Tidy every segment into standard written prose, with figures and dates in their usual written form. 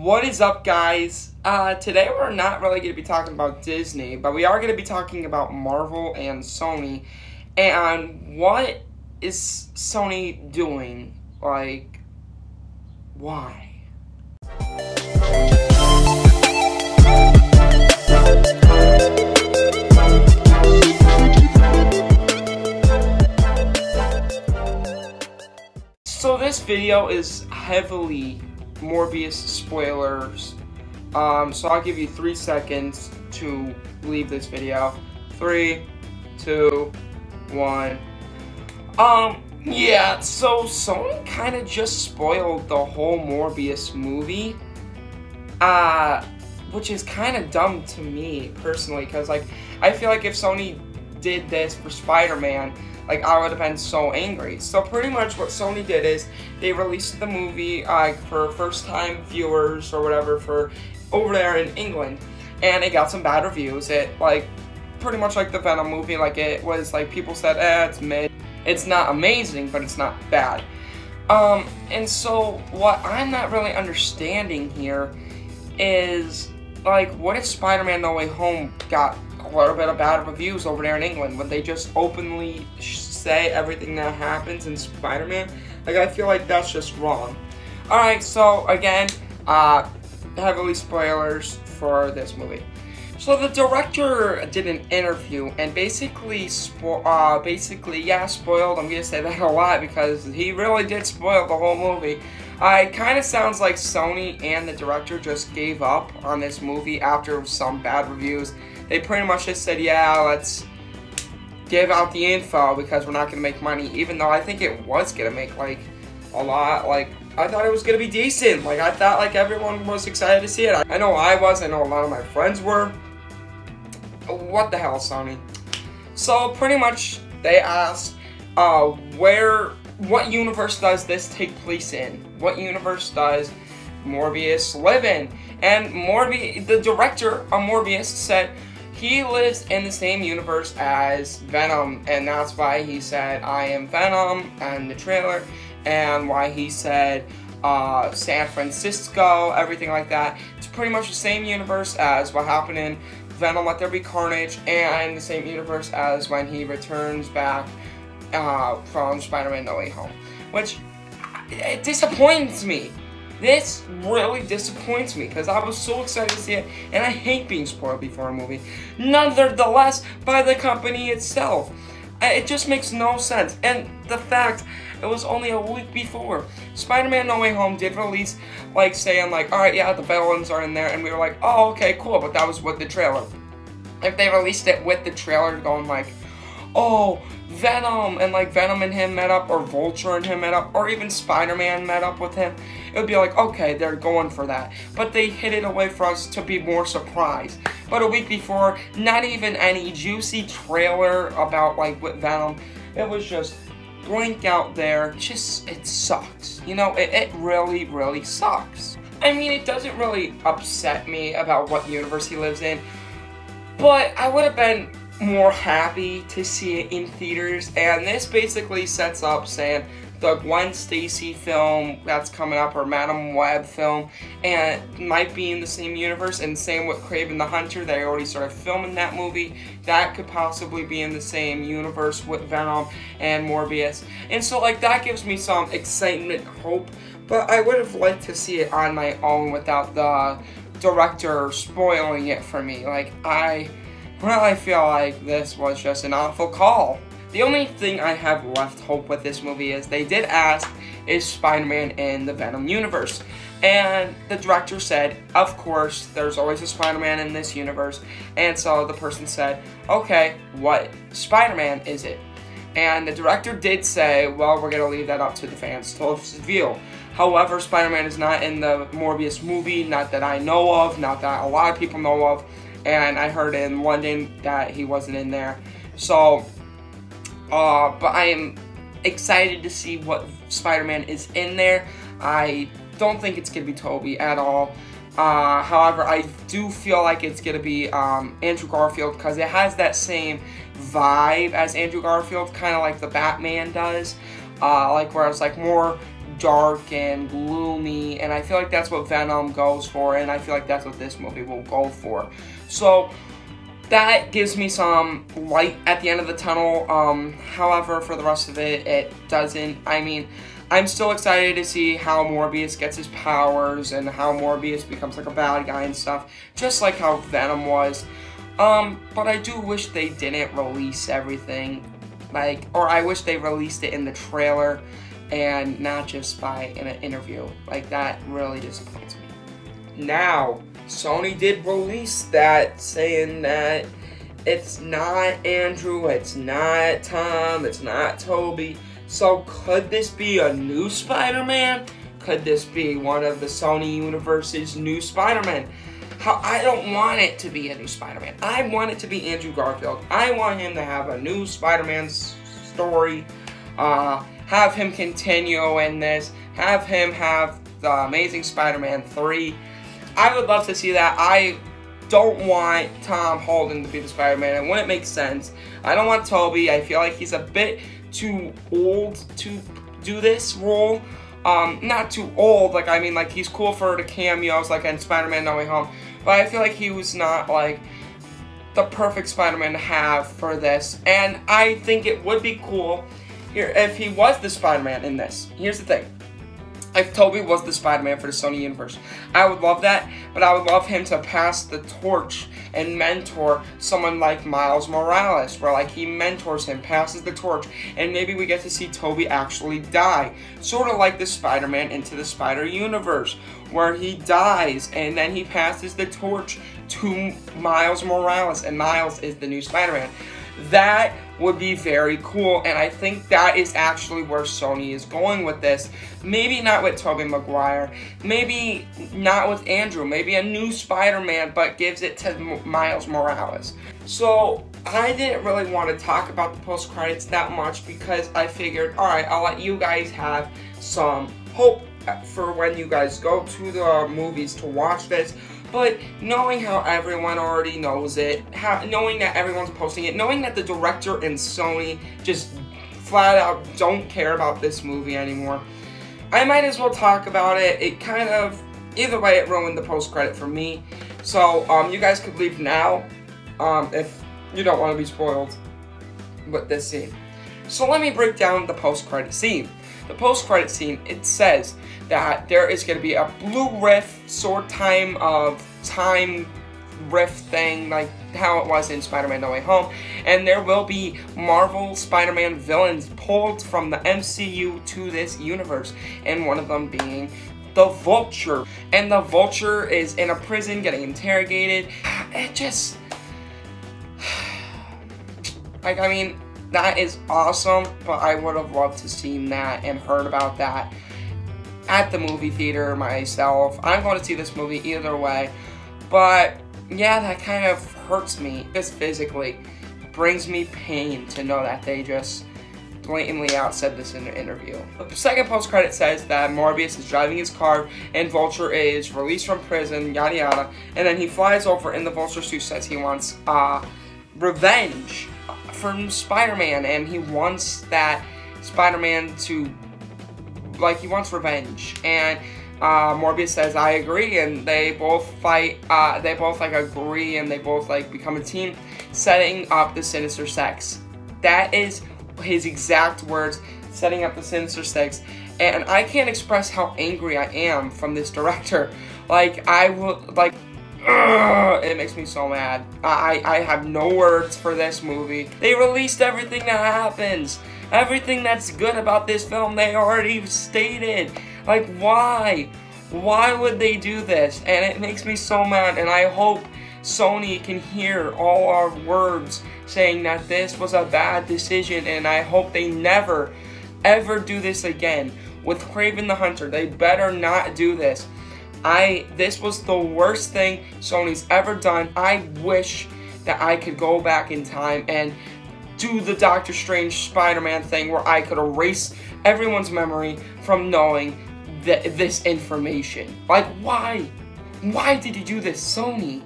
What is up, guys? Today we're not really going to be talking about Disney, but we are going to be talking about Marvel and Sony. And what is Sony doing? Like, why? So this video is heavily Morbius spoilers. So I'll give you 3 seconds to leave this video. 3, 2, 1. Yeah, so Sony kind of just spoiled the whole Morbius movie. Which is kind of dumb to me, personally, because, like, I feel like if Sony did this for Spider-Man, like, I would have been so angry. So pretty much what Sony did is they released the movie for first-time viewers or whatever for over there in England, and it got some bad reviews. It, like, pretty much like the Venom movie, like, it was like people said, it's mid. It's not amazing, but it's not bad. And so what I'm not really understanding here is, like, what if Spider-Man No Way Home got a little bit of bad reviews over there in England? Would they just openly say everything that happens in Spider-Man? Like, I feel like that's just wrong. Alright, so again, heavily spoilers for this movie. So the director did an interview and basically spoiled. I'm gonna say that a lot because he really did spoil the whole movie. It kind of sounds like Sony and the director just gave up on this movie after some bad reviews. They pretty much just said, yeah, let's give out the info because we're not going to make money, even though I think it was going to make, like, a lot. Like, I thought it was going to be decent. Like, I thought, like, everyone was excited to see it. I know I was. I know a lot of my friends were. What the hell, Sony? So, pretty much, they asked, what universe does this take place in? What universe does Morbius live in? And the director of Morbius said he lives in the same universe as Venom, and that's why he said, I am Venom, and the trailer, and why he said San Francisco, everything like that. It's pretty much the same universe as what happened in Venom Let There Be Carnage, and the same universe as when he returns back from Spider-Man No Way Home. Which, it disappoints me. This really disappoints me because I was so excited to see it, and I hate being spoiled before a movie. Nonetheless, by the company itself. It just makes no sense. And the fact, it was only a week before. Spider-Man No Way Home did release, like, saying, like, alright, yeah, the villains are in there, and we were like, oh, okay, cool, but that was with the trailer. If they released it with the trailer going, like, oh, Venom, and, like, Venom and him met up, or Vulture and him met up, or even Spider-Man met up with him, it would be like, okay, they're going for that. But they hid it away for us to be more surprised. But a week before, not even any juicy trailer about, like, with Venom. It was just blank out there. It sucks. You know, it really, really sucks. I mean, it doesn't really upset me about what universe he lives in, but I would have been more happy to see it in theaters. And this basically sets up saying the Gwen Stacy film that's coming up, or Madam Web film, and might be in the same universe, and same with Kraven the Hunter. They already started filming that movie. That could possibly be in the same universe with Venom and Morbius. And so, like, that gives me some excitement, hope, but I would have liked to see it on my own without the director spoiling it for me. Like, I feel like this was just an awful call. The only thing I have left hope with this movie is they did ask, is Spider-Man in the Venom universe? And the director said, of course, there's always a Spider-Man in this universe. And so the person said, okay, what Spider-Man is it? And the director did say, well, we're going to leave that up to the fans to reveal. However, Spider-Man is not in the Morbius movie, not that I know of, not that a lot of people know of. And I heard in London that he wasn't in there. So, but I am excited to see what Spider-Man is in there. I don't think it's going to be Tobey at all. However, I do feel like it's going to be Andrew Garfield, because it has that same vibe as Andrew Garfield, kind of like the Batman does. Like, where it's like more dark and gloomy, and I feel like that's what Venom goes for, and I feel like that's what this movie will go for. So that gives me some light at the end of the tunnel. However, for the rest of it, it doesn't. I mean, I'm still excited to see how Morbius gets his powers and how Morbius becomes like a bad guy and stuff, just like how Venom was. But I do wish they didn't release everything, or I wish they released it in the trailer and not just in an interview. Like, that really disappoints me. Now, Sony did release that, saying that it's not Andrew, it's not Tom, it's not Toby. So could this be a new Spider-Man? Could this be one of the Sony universe's new Spider-Man? I don't want it to be a new Spider-Man. I want it to be Andrew Garfield. I want him to have a new Spider-Man story. Have him continue in this. Have him have the Amazing Spider-Man 3. I would love to see that. I don't want Tom Holland to be the Spider-Man. It wouldn't make sense. I don't want Toby. I feel like he's a bit too old to do this role. Not too old. Like, I mean, like, he's cool for the cameos, like in Spider-Man No Way Home. But I feel like he was not, like, the perfect Spider-Man to have for this. And I think it would be cool here if he was the Spider-Man in this. Here's the thing. If Toby was the Spider-Man for the Sony universe, I would love that, but I would love him to pass the torch and mentor someone like Miles Morales, where like he mentors him, passes the torch, and maybe we get to see Toby actually die. Sort of like the Spider-Man Into the Spider-Universe, where he dies and then he passes the torch to Miles Morales, and Miles is the new Spider-Man. That would be very cool, and I think that is actually where Sony is going with this. Maybe not with Tobey Maguire, maybe not with Andrew, maybe a new Spider-Man, but gives it to Miles Morales. So I didn't really want to talk about the post-credits that much because I figured, alright, I'll let you guys have some hope for when you guys go to the movies to watch this. But knowing how everyone already knows it, knowing that everyone's posting it, knowing that the director and Sony just flat out don't care about this movie anymore, I might as well talk about it. It kind of, either way, it ruined the post-credit for me. So, you guys could leave now, if you don't want to be spoiled with this scene. So let me break down the post-credit scene. The post-credit scene, it says that there is going to be a blue rift, sort time rift thing, like how it was in Spider-Man No Way Home, and there will be Marvel Spider-Man villains pulled from the MCU to this universe, and one of them being the Vulture. And the Vulture is in a prison getting interrogated. It just, like, I mean, that is awesome, but I would have loved to seen that and heard about that at the movie theater myself. I'm going to see this movie either way, but yeah, that kind of hurts me. Just physically brings me pain to know that they just blatantly out said this in an interview. The second post-credit says that Morbius is driving his car and Vulture is released from prison, yada yada, and then he flies over and the Vulture suit says he wants revenge from Spider-Man, and he wants that Spider-Man to, like, he wants revenge, and Morbius says, I agree, and they both fight, they both, like, agree, and they both, like, become a team, setting up the Sinister Six. That is his exact words, setting up the Sinister Six, and I can't express how angry I am from this director. Like, I will, like, it makes me so mad. I have no words for this movie. They released everything that happens. Everything that's good about this film, they already stated. Like, why? Why would they do this? And it makes me so mad, and I hope Sony can hear all our words saying that this was a bad decision, and I hope they never, ever do this again. With Kraven the Hunter, they better not do this. This was the worst thing Sony's ever done. I wish that I could go back in time and do the Doctor Strange Spider-Man thing where I could erase everyone's memory from knowing this information. Like, why? Why did you do this, Sony?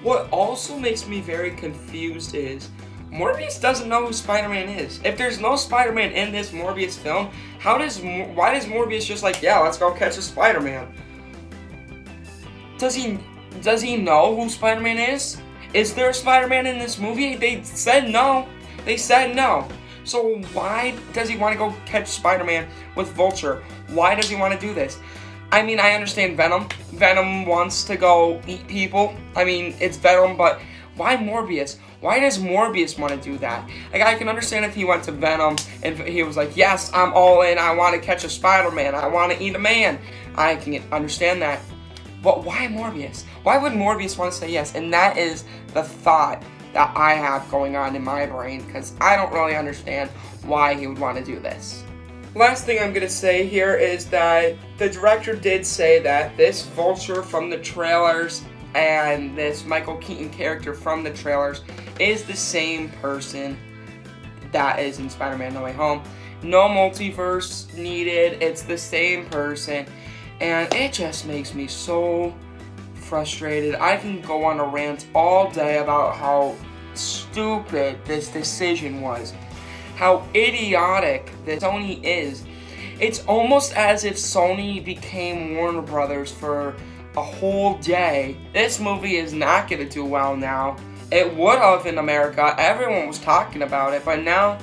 What also makes me very confused is, Morbius doesn't know who Spider-Man is. If there's no Spider-Man in this Morbius film, why does Morbius just like, yeah, let's go catch a Spider-Man? Does he know who Spider-Man is? Is there a Spider-Man in this movie? They said no. They said no. So why does he want to go catch Spider-Man with Vulture? Why does he want to do this? I mean, I understand Venom. Venom wants to go eat people. I mean, it's Venom, but why Morbius? Why does Morbius want to do that? Like, I can understand if he went to Venom and he was like, yes, I'm all in. I want to catch a Spider-Man. I want to eat a man. I can understand that. But why Morbius? Why would Morbius want to say yes? And that is the thought that I have going on in my brain, because I don't really understand why he would want to do this. Last thing I'm going to say here is that the director did say that this Vulture from the trailers and this Michael Keaton character from the trailers is the same person that is in Spider-Man No Way Home. No multiverse needed, it's the same person, and it just makes me so frustrated. I can go on a rant all day about how stupid this decision was, how idiotic that Sony is. It's almost as if Sony became Warner Brothers for a whole day. This movie is not going to do well now. It would have in America. Everyone was talking about it, but now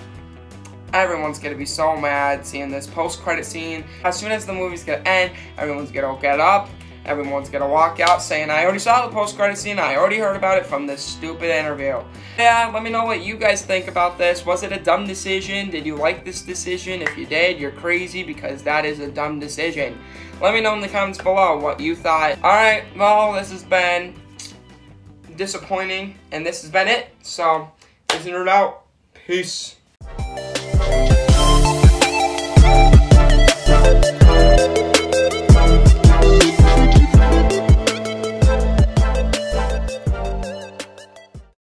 everyone's going to be so mad seeing this post-credit scene. As soon as the movie's going to end, everyone's going to get up. Everyone's going to walk out saying, I already saw the post-credit scene. I already heard about it from this stupid interview. Yeah, let me know what you guys think about this. Was it a dumb decision? Did you like this decision? If you did, you're crazy, because that is a dumb decision. Let me know in the comments below what you thought. Alright, well, this has been disappointing, and this has been it. So, isn't it out? Peace.